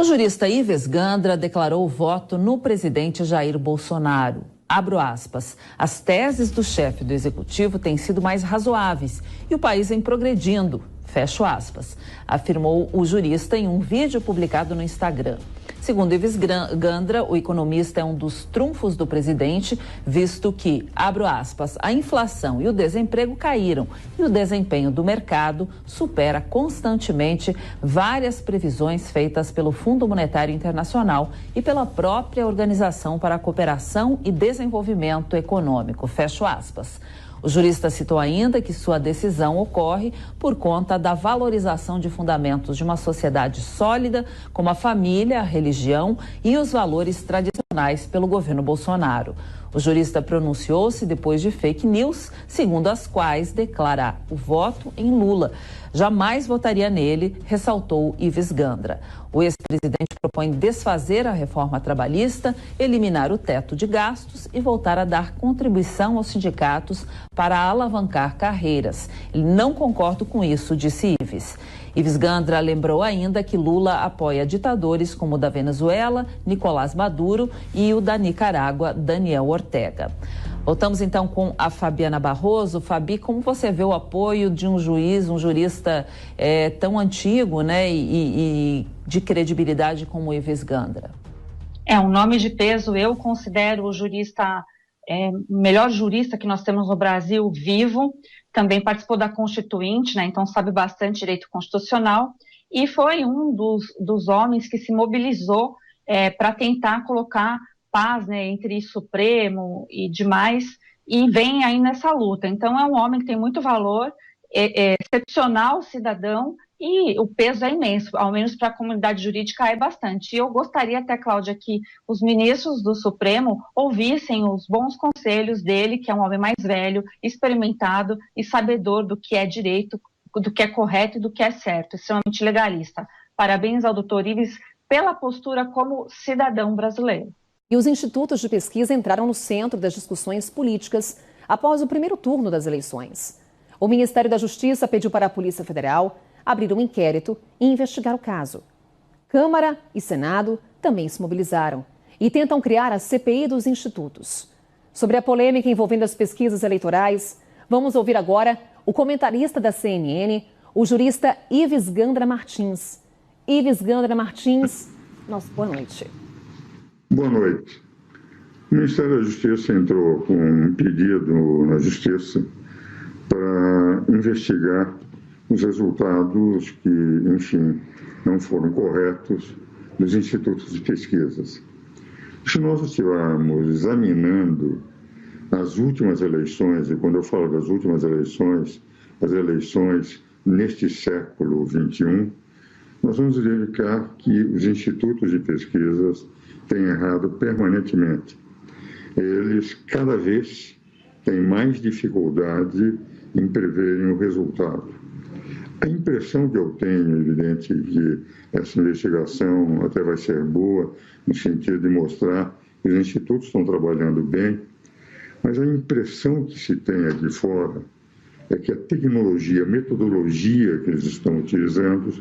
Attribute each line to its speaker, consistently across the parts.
Speaker 1: O jurista Ives Gandra declarou voto no presidente Jair Bolsonaro. Abro aspas. As teses do chefe do executivo têm sido mais razoáveis e o país vem progredindo. Fecho aspas. Afirmou o jurista em um vídeo publicado no Instagram. Segundo Ives Gandra, o economista é um dos trunfos do presidente, visto que, abro aspas, a inflação e o desemprego caíram e o desempenho do mercado supera constantemente várias previsões feitas pelo Fundo Monetário Internacional e pela própria Organização para a Cooperação e Desenvolvimento Econômico. Fecho aspas. O jurista citou ainda que sua decisão ocorre por conta da valorização de fundamentos de uma sociedade sólida, como a família, a religião e os valores tradicionais pelo governo Bolsonaro. O jurista pronunciou-se depois de fake news, segundo as quais declara o voto em Lula. Jamais votaria nele, ressaltou Ives Gandra. O ex-presidente propõe desfazer a reforma trabalhista, eliminar o teto de gastos e voltar a dar contribuição aos sindicatos para alavancar carreiras. Ele não concorda com isso, disse Ives. Ives Gandra lembrou ainda que Lula apoia ditadores como o da Venezuela, Nicolás Maduro, e o da Nicarágua, Daniel Ortega. Voltamos então com a Fabiana Barroso. Fabi, como você vê o apoio de um juiz, um jurista tão antigo, né, e de credibilidade como o Ives Gandra?
Speaker 2: É um nome de peso. Eu considero o jurista, o melhor jurista que nós temos no Brasil vivo. Também participou da Constituinte, né, então sabe bastante direito constitucional. E foi um dos homens que se mobilizou para tentar colocar paz, né, entre Supremo e demais, e vem aí nessa luta. Então é um homem que tem muito valor, excepcional cidadão, e o peso é imenso, ao menos para a comunidade jurídica é bastante. E eu gostaria até, Cláudia, que os ministros do Supremo ouvissem os bons conselhos dele, que é um homem mais velho, experimentado e sabedor do que é direito, do que é correto e do que é certo, extremamente legalista. Parabéns ao doutor Ives pela postura como cidadão brasileiro.
Speaker 3: E os institutos de pesquisa entraram no centro das discussões políticas após o primeiro turno das eleições. O Ministério da Justiça pediu para a Polícia Federal abrir um inquérito e investigar o caso. Câmara e Senado também se mobilizaram e tentam criar a CPI dos institutos. Sobre a polêmica envolvendo as pesquisas eleitorais, vamos ouvir agora o comentarista da CNN, o jurista Ives Gandra Martins. Ives Gandra Martins, boa noite.
Speaker 4: Boa noite. O Ministério da Justiça entrou com um pedido na Justiça para investigar os resultados que, enfim, não foram corretos dos institutos de pesquisas. Se nós estivermos examinando as últimas eleições, e quando eu falo das últimas eleições, as eleições neste século XXI, nós vamos verificar que os institutos de pesquisas têm errado permanentemente. Eles, cada vez, têm mais dificuldade em preverem o resultado. A impressão que eu tenho, é evidente, que essa investigação até vai ser boa, no sentido de mostrar que os institutos estão trabalhando bem, mas a impressão que se tem aqui fora é que a tecnologia, a metodologia que eles estão utilizando,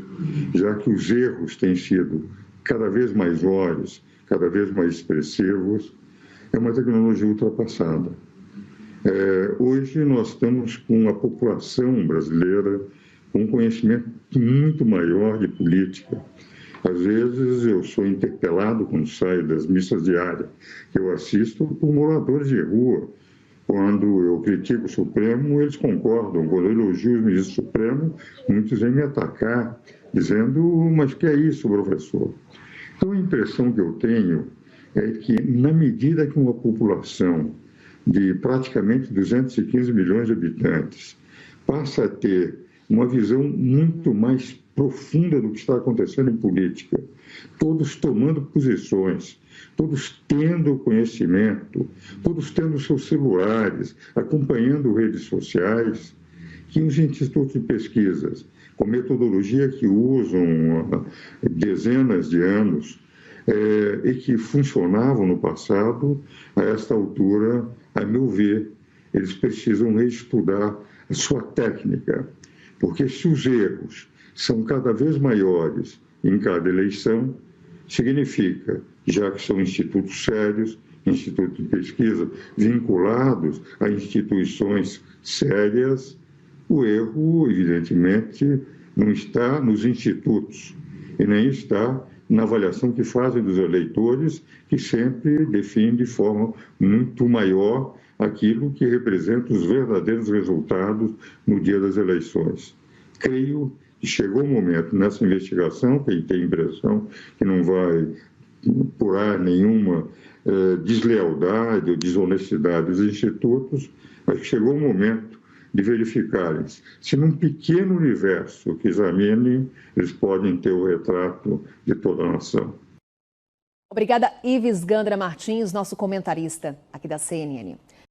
Speaker 4: já que os erros têm sido cada vez maiores, cada vez mais expressivos, é uma tecnologia ultrapassada. Hoje nós estamos com a população brasileira com um conhecimento muito maior de política. Às vezes eu sou interpelado quando saio das missas diárias que eu assisto por moradores de rua. Quando eu critico o Supremo, eles concordam. Quando eu elogio os ministros do Supremo, muitos vêm me atacar, dizendo, mas que é isso, professor? Então a impressão que eu tenho é que, na medida que uma população de praticamente 215 milhões de habitantes passa a ter uma visão muito mais profunda do que está acontecendo em política, todos tomando posições, todos tendo conhecimento, todos tendo seus celulares, acompanhando redes sociais, que os institutos de pesquisas, com metodologia que usam há dezenas de anos e que funcionavam no passado, a esta altura, a meu ver, eles precisam reestudar a sua técnica, porque se os erros são cada vez maiores em cada eleição, significa, já que são institutos sérios, institutos de pesquisa vinculados a instituições sérias, o erro, evidentemente, não está nos institutos e nem está na avaliação que fazem dos eleitores, que sempre definem de forma muito maior aquilo que representa os verdadeiros resultados no dia das eleições. Creio que chegou o momento nessa investigação, quem tem a impressão que não vai apurar nenhuma deslealdade ou desonestidade dos institutos, mas que chegou o momento de verificarem se num pequeno universo que examinem, eles podem ter o retrato de toda a nação.
Speaker 3: Obrigada, Ives Gandra Martins, nosso comentarista aqui da CNN.